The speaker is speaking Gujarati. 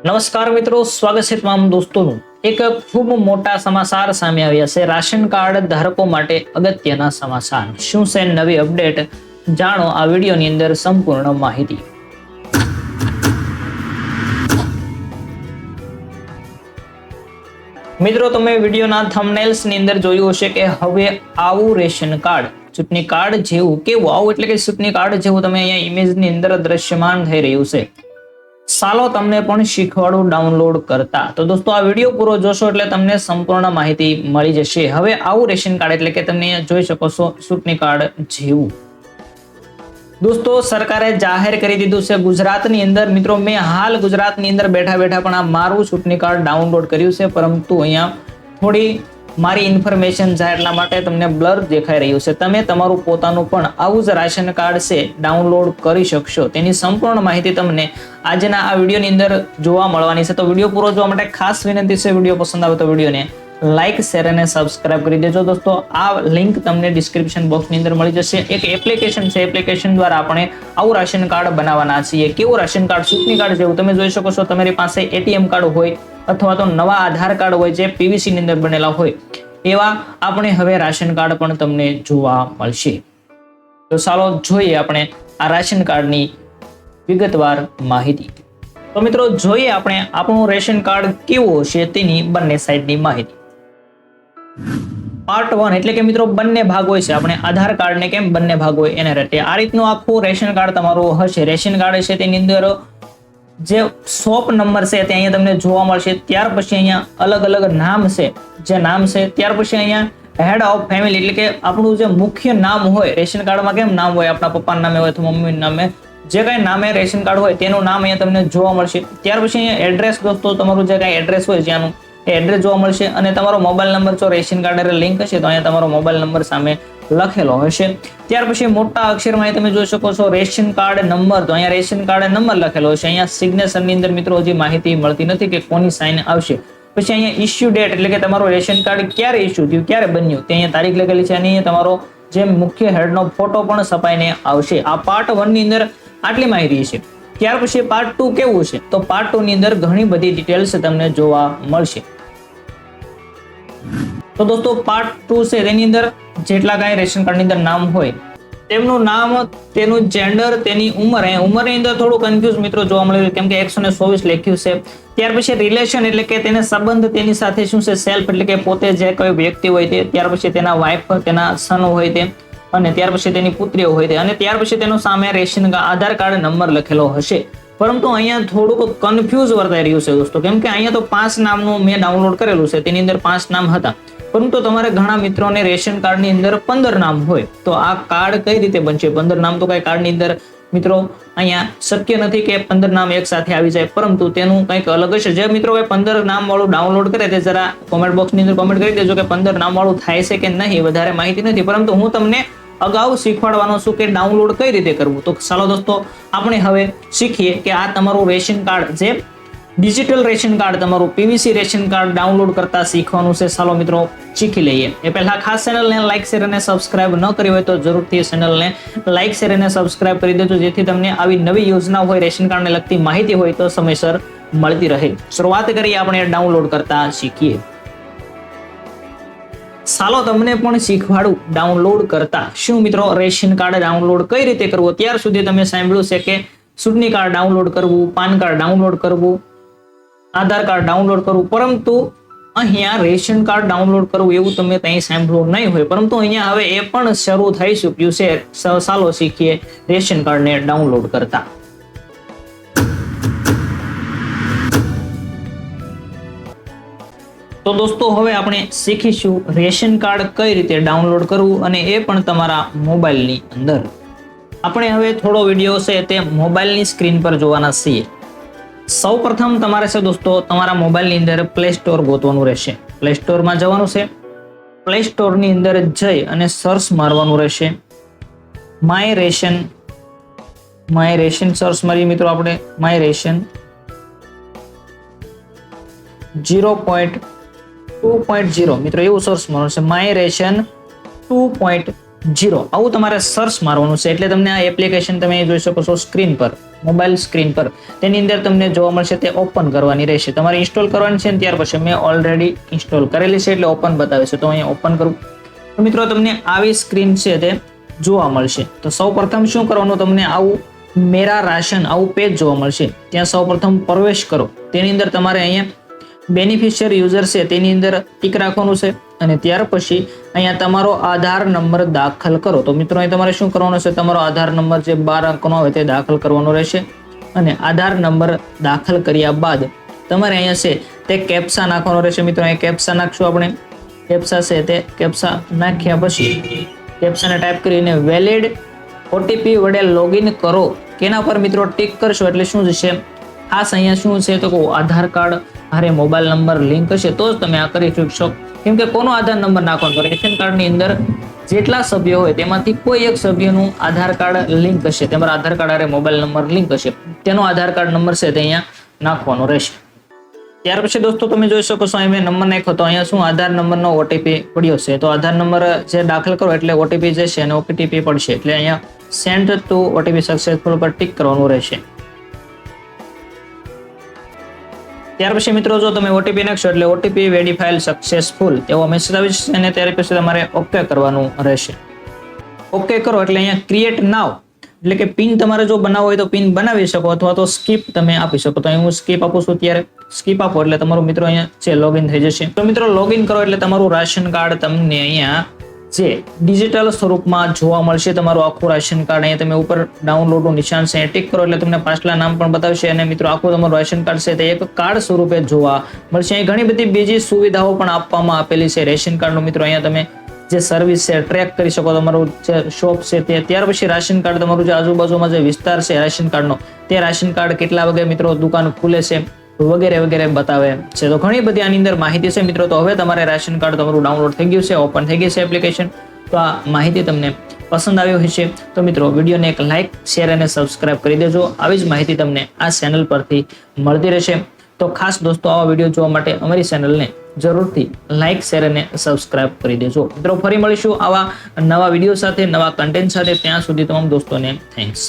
નમસ્કાર મિત્રો, સ્વાગત છે તમામ દોસ્તોનું એક ખૂબ મોટા સમાચાર સામે આવ્યા છે. રાશન કાર્ડ ધારકો માટે અગત્યના સમાચાર. શું છે નવી અપડેટ? જાણો આ વિડીયોની અંદર સંપૂર્ણ માહિતી. મિત્રો, તમે વિડીયોના થંબનેલ્સ ની અંદર જોયું હશે કે હવે આવું રેશન કાર્ડ ચૂંટણી કાર્ડ જેવું કેવું આવું એટલે કે ચૂંટણી કાર્ડ જેવું તમે અહીંયા ઇમેજની અંદર દ્રશ્યમાન થઈ રહ્યું છે. ચાલો તમને પણ શીખવાડું ડાઉનલોડ કરતા. તો દોસ્તો આ વિડીયો પૂરો જોશો એટલે તમને સંપૂર્ણ માહિતી મળી જશે. હવે આવું રેશન કાર્ડ એટલે કે તમે જોઈ શકો છો ચૂંટણી કાર્ડ જેવું. દોસ્તો સરકારે જાહેર કરી દીધું છે ગુજરાતની અંદર. મિત્રો, મેં હાલ ગુજરાતની અંદર બેઠા બેઠા પણ આ મારું ચૂંટણી કાર્ડ ડાઉનલોડ કર્યું છે, પરંતુ અહીંયા થોડી મારી ઇન્ફોર્મેશન જાય એટલા માટે તમને બ્લર દેખાઈ રહ્યું છે. તમે તમારું પોતાનું પણ આવું જ રાશન કાર્ડ છે ડાઉનલોડ કરી શકશો. તેની સંપૂર્ણ માહિતી તમને આજના આ વિડીયોની અંદર જોવા મળવાની છે. તો વિડીયો પૂરો જોવા માટે ખાસ વિનંતી છે, વિડીયો પસંદ આવે તો વિડીયોને લાઇક, શેર અને સબસ્ક્રાઇબ કરી દેજો. દોસ્તો આ લિંક તમને ડિસ્ક્રિપ્શન બોક્સની અંદર મળી જશે. એક એપ્લિકેશન છે, એપ્લિકેશન દ્વારા આપણે આવું રાશન કાર્ડ બનાવવાના છીએ. કેવું રાશન કાર્ડ? ચૂંટણી કાર્ડ જેવું. તમે જોઈ શકો છો તમારી પાસે એટીએમ કાર્ડ હોય અથવા તો નવા આધાર કાર્ડ હોય જે પીવીસી ની અંદર બનેલા હોય એવા આપણે હવે રાશન કાર્ડ પણ તમને જોવા મળશે. તો ચાલો જોઈએ આપણે આ રાશન કાર્ડની વિગતવાર માહિતી. તો મિત્રો, જોઈએ આપણે આપણું રેશન કાર્ડ કેવું હશે તેની બંને સાઈડની માહિતી. પાર્ટ 1 એટલે કે મિત્રો બંને ભાગ હોય છે. આપણે આધાર કાર્ડ ને કેમ બંને ભાગ હોય એને રીતે આ રીતનું આખું રેશન કાર્ડ તમારું હશે. રેશન કાર્ડ છે તેની અંદર જે શોપ નંબર છે તે અહીંયા તમને જોવા મળશે. ત્યાર પછી અહીંયા અલગ અલગ નામ છે, જે નામ છે. ત્યાર પછી અહીંયા હેડ ઓફ ફેમિલી એટલે કે આપણું જે મુખ્ય નામ હોય રેશન કાર્ડમાં, કેમ નામ હોય આપણા પપ્પાના નામે હોય અથવા મમ્મીના નામે, જે કઈ નામે રેશન કાર્ડ હોય તેનું નામ અહીંયા તમને જોવા મળશે. ત્યાર પછી અહીંયા એડ્રેસ, દોસ્તો તમારું જે કઈ એડ્રેસ હોય જ્યાંનું એ એડ્રેસ જોવા મળશે. અને તમારો મોબાઈલ નંબર જો રેશન કાર્ડ લિંક હશે તો અહીંયા તમારો મોબાઈલ નંબર સામે લખેલો હશે. ત્યાર પછી મોટા અક્ષરમાં તમે જોઈ શકો છો રેશન કાર્ડ નંબર. તો અહીંયા રેશન કાર્ડ નંબર લખેલો હશે. અહીંયા સિગ્નેચર ની અંદર મિત્રો હજી માહિતી મળતી નથી કે કોની સાઇન આવશે. પછી અહીંયા ઇશ્યુ ડેટ એટલે કે તમારું રેશન કાર્ડ ક્યારે ઇશ્યુ થયું, ક્યારે બન્યું તે અહીંયા તારીખ લખેલી છે. અને અહીંયા તમારો જે મુખ્ય હેડનો ફોટો પણ છપાઈને આવશે. આ પાર્ટ 1 ની અંદર આટલી માહિતી છે. ત્યાર પછી પાર્ટ 2 કેવું છે? તો પાર્ટ 2 ની અંદર ઘણી બધી ડિટેલ્સ તમને જોવા મળશે. તો દોસ્તો પાર્ટ 2 છે તેની અંદર જેટલા કાંઈ રેશન કાર્ડની અંદર નામ હોય તેમનું નામ, તેનું જેન્ડર, તેની ઉંમર. ઉંમરની અંદર થોડું કન્ફ્યુઝ મિત્રો જોવા મળ્યું કેમ કે 124 લખ્યું છે. ત્યાર પછી રિલેશન એટલે કે તેને સંબંધ, તેની સાથે શું છે. સેલ્ફ એટલે કે પોતે જે કોઈ વ્યક્તિ હોય તે. ત્યાર પછી તેના વાઇફ, તેના સન હોય તે. અને ત્યાર પછી તેની પુત્રીઓ હોય તે. અને ત્યાર પછી તેનો સામે રેશન આધાર કાર્ડ નંબર લખેલો હશે. પરંતુ અહીંયા થોડુંક કન્ફ્યુઝ વર્તાઈ રહ્યું છે દોસ્તો, કેમ કે અહીંયા તો 5 નામનું મેં ડાઉનલોડ કરેલું છે, તેની અંદર 5 નામ હતા. પરંતુ તમારે ઘણા મિત્રોને રેશન કાર્ડની અંદર 15 નામ હોય. તો આ કાર્ડ કઈ રીતે બનશે? 15 નામ તો કઈ કાર્ડની અંદર મિત્રો અહીંયા શક્ય નથી કે 15 નામ એક સાથે આવી જાય, પરંતુ તેનું કંઈક અલગ હશે. જે મિત્રો 15 નામ વાળું ડાઉનલોડ કરે તે જરા કોમેન્ટ બોક્સની અંદર કોમેન્ટ કરી દેજો કે 15 નામ વાળું થાય છે કે નહીં. વધારે માહિતી નથી, પરંતુ હું તમને અગાઉ શીખવાડવાનો છું કે ડાઉનલોડ કઈ રીતે કરવું. તો ચાલો દોસ્તો આપણે હવે શીખીએ કે આ તમારું રેશન કાર્ડ, જે ડિજિટલ રેશન કાર્ડ, તમારું પીવીસી રેશન કાર્ડ ડાઉનલોડ કરતા શીખવાનું છે. ચાલો મિત્રો શીખી લઈએ. એ પહેલા ખાસ ચેનલને લાઇક, શેર અને સબસ્ક્રાઇબ ન કરી હોય તો જરૂરથી ચેનલને લાઇક, શેર અને સબસ્ક્રાઇબ કરી દેજો, જેથી તમને આવી નવી યોજના હોય, રેશન કાર્ડને લગતી માહિતી હોય તો સમયસર મળતી રહે. શરૂઆત કરીએ આપણે ડાઉનલોડ કરતા શીખીએ. ચાલો તમને પણ શીખવાડું ડાઉનલોડ કરતા. શું મિત્રો રેશન કાર્ડ ડાઉનલોડ કઈ રીતે કરવું? ત્યાર સુધી તમે સાંભળ્યું છે કે ચૂંટણી કાર્ડ ડાઉનલોડ કરવું, પાન કાર્ડ ડાઉનલોડ કરવું, આધાર કાર્ડ ડાઉનલોડ કરવું, પરંતુ અહીંયા રેશન કાર્ડ ડાઉનલોડ કરવું એવું તમે ત્યાં સાંભળવું નહીં હોય. પરંતુ અહીંયા હવે એ પણ શરૂ થઈ ચૂક્યું છે. ચાલો શીખીએ રેશન કાર્ડને ડાઉનલોડ કરતા. તો દોસ્તો હવે આપણે શીખીશું રેશન કાર્ડ કઈ રીતે ડાઉનલોડ કરવું, અને એ પણ તમારા મોબાઈલની અંદર. આપણે હવે થોડો વિડીયો છે તે મોબાઈલની સ્ક્રીન પર જોવાના છીએ. સૌ પ્રથમ તમારે છે દોસ્તો તમારા મોબાઈલની અંદર પ્લે સ્ટોર ગોતવાનું રહેશે. પ્લે સ્ટોરમાં જવાનું છે. પ્લે સ્ટોરની અંદર જઈ અને સર્ચ મારવાનું રહેશે માય રેશન સર્ચ મારીએ મિત્રો આપણે. માય રેશન 0.2.0 મિત્રો એવું સર્ચ મારવાનું છે. માય રેશન 2.0 આવું તમારે સર્ચ મારવાનું છે. એટલે તમને આ એપ્લિકેશન તમે જોઈ શકો છો સ્ક્રીન પર. મોબાઈલ સ્ક્રીન પર તેની અંદર તમને જોવા મળશે તે ઓપન કરવાની રહેશે. તમારે ઇન્સ્ટોલ કરવાની છે ને ત્યાર પછી મેં ઓલરેડી ઇન્સ્ટોલ કરેલી છે એટલે ઓપન બતાવે છે. તો અહીંયા ઓપન કરું તો મિત્રો તમને આવી સ્ક્રીન છે તે જોવા મળશે. તો સૌ પ્રથમ શું કરવાનું, તમને આવું મેરા રાશન આવું પેજ જોવા મળશે. ત્યાં સૌ પ્રથમ પ્રવેશ કરો. તેની અંદર તમારે અહીંયા બેનિફિશિયરી યુઝર છે તેની અંદર ટીક રાખવાનું છે અને ત્યાર પછી અહીંયા તમારો આધાર નંબર દાખલ કરો. તો મિત્રો અહીં તમારે શું કરવાનું છે, તમારો આધાર નંબર જે 12 અંકનો હોય તે દાખલ કરવાનો રહેશે અને આધાર નંબર દાખલ કર્યા બાદ તમારે અહીંયા છે તે કેપ્સા નાખવાનો રહેશે. મિત્રો અહીં કેપ્સા નાખશું આપણે. કેપ્સા છે તે કેપ્સા નાખ્યા પછી કેપ્સાને ટાઈપ કરીને વેલિડ ઓટીપી વડે લોગિન કરો. કેના પર મિત્રો ટીક કરશો એટલે શું થશે, ખાસ અહીંયા શું છે તો આધાર કાર્ડ હારે મોબાઈલ નંબર લિંક હશે તો જ તમે આ કરી શકશો. કેમ કે કોનો આધાર નંબર નાખવાનો, રેશન કાર્ડની અંદર જેટલા સભ્યો હોય તેમાંથી કોઈ એક સભ્યનું આધાર કાર્ડ લિંક હશે, તમારા આધાર કાર્ડ હારે મોબાઈલ નંબર લિંક હશે, તેનો આધાર કાર્ડ નંબર છે તે અહીંયા નાખવાનો રહેશે. ત્યાર પછી દોસ્તો તમે જોઈ શકો છો અહીં મેં નંબર નાખ્યો તો અહીંયા શું આધાર નંબરનો ઓટીપી પડ્યો છે. તો આધાર નંબર જે દાખલ કરો એટલે ઓટીપી જે છે અને ઓટીપી પડશે એટલે અહીંયા સેન્ડ ટુ ઓટીપી સક્સેસફુલ પર ટિક કરવાનું રહેશે. ત્યાર પછી મિત્રો જો તમે ઓટીપી નાખશો એટલે ઓટીપી વેરીફાઈડ સક્સેસફુલ એવો મેસેજ આવી જશે અને ત્યાર પછી તમારે ઓકે કરવાનું રહેશે. ઓકે કરો એટલે અહીંયા ક્રિએટ નાવ એટલે કે પિન તમારે જો બનાવવો હોય તો પિન બનાવી શકો અથવા તો સ્કીપ તમે આપી શકો. તો અહીં હું સ્કીપ આપું છું. ત્યારે સ્કીપ આપો એટલે તમારું મિત્રો અહીંયા છે લોગિન થઈ જશે. તો મિત્રો લોગિન કરો એટલે તમારું રાશન કાર્ડ તમને અહીંયા જે ડિજિટલ સ્વરૂપમાં જોવા મળશે. તમારું આખું રાશન કાર્ડ અહીંયા તમે ઉપર ડાઉનલોડનું નિશાન છે ટિક કરો એટલે તમને પાછલા નામ પણ બતાવશે અને મિત્રો આખું તમારું રાશન કાર્ડ છે તે એક કાર્ડ સ્વરૂપે જોવા મળશે. અહીં ઘણી બધી બીજી સુવિધાઓ પણ આપવામાં આપેલી છે રેશન કાર્ડનું. મિત્રો અહીંયા તમે જે સર્વિસ છે ટ્રેક કરી શકો, તમારું જે શોપ છે તે. ત્યાર પછી રાશન કાર્ડ તમારું જે આજુબાજુમાં જે વિસ્તાર છે રાશન કાર્ડનો તે રાશન કાર્ડ કેટલા વાગે મિત્રો દુકાન ખુલે છે વગેરે વગેરે બતાવે છે. તો ઘણી બધી આની અંદર માહિતી છે મિત્રો. તો હવે તમારે રાશન કાર્ડ તમારું ડાઉનલોડ થઈ ગયું છે, ઓપન થઈ ગઈ છે એપ્લિકેશન. તો આ માહિતી તમને પસંદ આવ્યો હશે તો મિત્રો વિડીયોને એક લાઇક શેર અને સબસ્ક્રાઇબ કરી દેજો. આવી જ માહિતી તમને આ ચેનલ પરથી મળતી રહેશે. તો ખાસ દોસ્તો આવા વિડીયો જોવા માટે અમારી ચેનલને જરૂરથી લાઇક શેર અને સબસ્ક્રાઇબ કરી દેજો. મિત્રો ફરી મળીશું આવા નવા વિડીયો સાથે, નવા કન્ટેન્ટ સાથે. ત્યાં સુધી તમામ દોસ્તોને થેન્ક્સ.